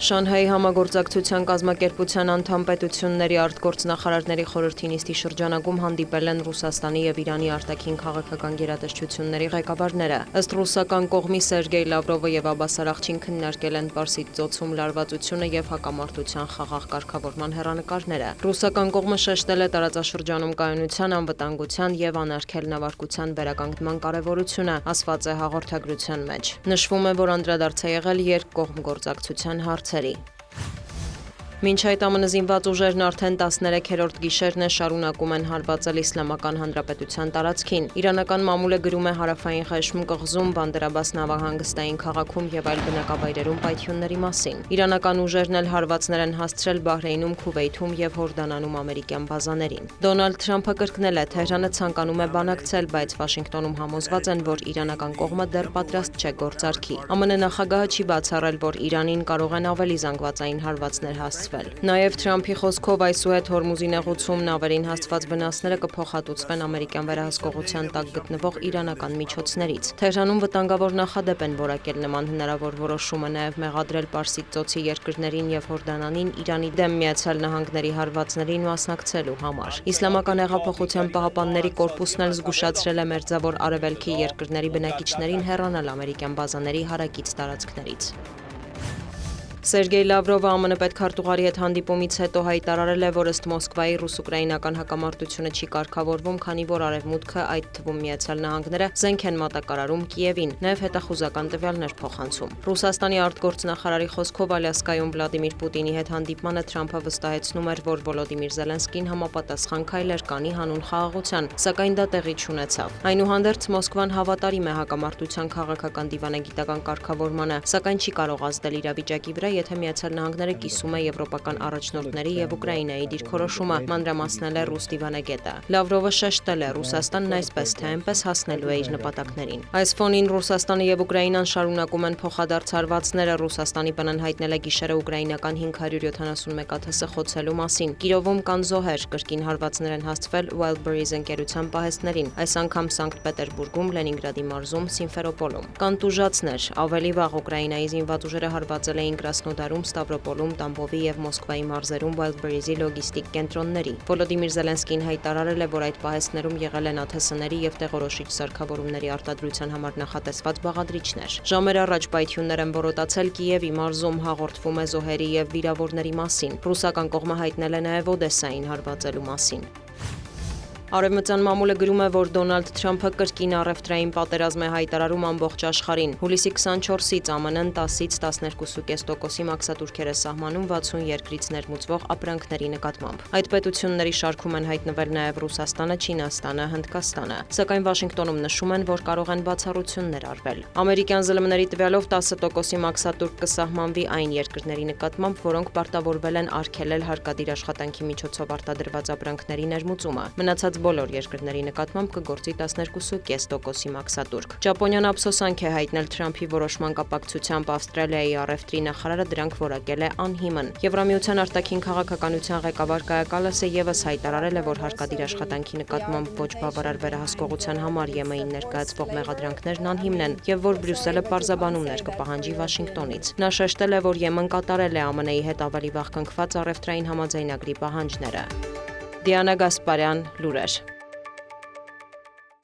Շանհայի համագործակցության կազմակերպության անդամ պետությունների արտգործնախարարների խորհրդի նիստի շրջանակում հանդիպել են Ռուսաստանի եւ Իրանի արտաքին քաղաքական գերատեսչությունների ղեկավարները։ Ըստ ռուսական կողմի Սերգեյ Լավրովը եւ Աբբաս Արաղչին քննարկել են Պարսից ծոցում լարվածությունը եւ հակամարտության խաղաղ կարգավորման հեռանկարները։ Ռուսական կողմը շեշտել է տարածաշրջանում կայունության, անվտանգության եւ անարգել նավարկության վերականգնման կարեւորությունը, ասված է հաղորդագրության մեջ։ Նշվում է, որ անդրադարձ է եղել երկկողմ գործակցության հարցերի։ Մինչ այդ ԱՄՆ զինված ուժերն արդեն 13-րդ գիշերն է շարունակում են հարվածել Իսլամական Հանրապետության տարածքին։ Իրանական մամուլը գրում է հարավային Ղեշմ կղզում, Բանդեր-Աբբաս նավահանգստային քաղաքում եւ այլ բնակավայրերում պայթյունների մասին։ Իրանական ուժերն էլ հարվածներ են հասցրել Բահրեյնում, Քուվեյթում եւ Հորդանանում ամերիկյան բազաներին։ Դոնալդ Թրամփը կրկնել է, Թեհրանը ցանկանում է բանակցել, բայց Վաշինգտոնում համոզված են, որ իրանական կողմը դեռ պատրաստ չէ գործարքի։ ԱՄՆ նախագահը չի բացառել, որ Իրանին կարող են ավելի զանգվածային հարվածներ հասցվել։ Նաև Թրամփի խոսքով այսուհետ Հորմուզի նեղուցում նավերին հասցված վնասները կփոխհատուցվեն ամերիկյան վերահսկողության տակ գտնվող իրանական միջոցներից։ Թեհրանում վտանգավոր նախադեպ են որակել նման հնարավոր որոշումը, նաև մեղադրել Պարսից ծոցի երկրներին եւ Հորդանանին Իրանի դեմ ԱՄՆ հարվածներին մասնակցելու համար։ Իսլամական հեղափոխության պահապանների կորպուսն էլ զգուշացրել է Մերձավոր Արևելքի երկրների բնակիչներին հեռանալ ամերիկյան բազաների հարակից տարածքներից։ Սերգեյ Լավրովը ԱՄՆ պետքարտուղարի հետ հանդիպումից հետո հայտարարել է, որ ըստ Մոսկվայի ռուս-ուկրաինական հակամարտությունը չի կարգավորվում, քանի որ Արևմուտքը, այդ թվում ԱՄՆ-ը, զենք են մատակարարում Կիևին, նաև հետախուզական տվյալներ փոխանցում։ Ռուսաստանի արտգործնախարարի խոսքով Ալյասկայում Վլադիմիր Պուտինի հետ հանդիպմանը Թրամփը վստահեցնում էր, որ Վոլոդիմիր Զելենսկին համապատասխան քայլեր կանի հանուն խաղաղության, սակայն դա տեղի չունեցավ։ Այնուհանդերձ Մոսկվան հավատարիմ է հակամարտության քաղաքական դիվանագիտական կարգավորմանը, սակայն չի կարող ազդել իրավիճակի վրա, եթե ԱՄՆ-ը կիսում է եվրոպական առաջնորդների եւ Ուկրաինայի դիրքորոշումը, մանրամասնել է ռուս դիվանագետը։ Լավրովը շեշտել է, Ռուսաստանն այսպես թե այնպես հասնելու է իր նպատակներին։ Այս ֆոնին Ռուսաստանը եւ Ուկրաինան շարունակում են փոխադարձ հարվածները։ Ռուսաստանի ՊՆ-ն հայտնել է գիշերը ուկրաինական 571 ԱԹՍ խոցելու մասին։ Կիրովում կան զոհեր, կրկին հարվածներ են հասցվել Wildberries ընկերության պահեստներին, այս անգամ Սանկտ Պետերբուրգում, Լենինգրադի մարզում, Սիմֆերոպոլում։ Կան տուժածներ, ավելի վաղ Ուկրաինայի զինված ուժերը հարվածել էին Կրասնոդարում, Ստավրոպոլում, Տամբովի եւ Մոսկվայի մարզերում Wildberries-ի լոգիստիկ կենտրոնների։ Վոլոդիմիր Զելենսկին հայտարարել է, որ այդ պահեստներում եղել են ԱԹՍ-ների եւ տեղորոշիչ սարքավորումների արտադրության համար նախատեսված բաղադրիչներ։ Ժամեր առաջ պայթյուններ են որոտացել Կիևի մարզում, հաղորդվում է զոհերի եւ վիրավորների մասին։ Ռուսական կողմը հայտնել է նաեւ Օդեսային հարվածելու մասին։ Արևմտյան մամուլը գրում է, որ Դոնալդ Թրամփը կրկին առևտրային պատերազմ է հայտարարում ամբողջ աշխարհին։ Հուլիսի 24-ից ԱՄՆ-ն 10-ից 12.5% մաքսատուրքեր է սահմանում 60 երկրից ներմուծվող ապրանքների նկատմամբ։ Այդ պետությունների շարքում են հայտնվել նաև Ռուսաստանը, Չինաստանը, Հնդկաստանը։ Սակայն Վաշինգտոնում նշում են, որ կարող են բացառություններ արվել։ Ամերիկյան ԶԼՄ-ների տվյալով 10% մաքսատուրք կսահմանվի այն երկրների նկատմամբ, որոնք պարտավորվել են արգելել հարկադիր աշխատանքի միջոցով արտադրված ապրանքների ներմուծումը։ Մնացած բոլոր երկրների նկատմամբ կգործի 12.5% մաքսատուրք։ Ճապոնիան ափսոսանք է հայտնել Թրամփի որոշման կապակցությամբ, Ավստրալիայի առևտրի նախարարը դրանք որակել է անհիմն։ Եվրամիության արտաքին քաղաքականության ղեկավար Կայա Կալասը եւս հայտարարել է, որ հարկադիր աշխատանքի նկատմամբ ոչ բավարար վերահսկողության համար ԵՄ-ին ներկայացվող մեղադրանքներն անհիմն են եւ որ Բրյուսելը պարզաբանումներ կպահանջի Վաշինգտոնից։ Նա շեշտել է, որ ԵՄ-ն կատարել է ԱՄՆ-ի հետ ավելի վաղ կնքված առևտրային համաձայնագրի պահանջները։ Դիանա Գասպարյան, լուրեր։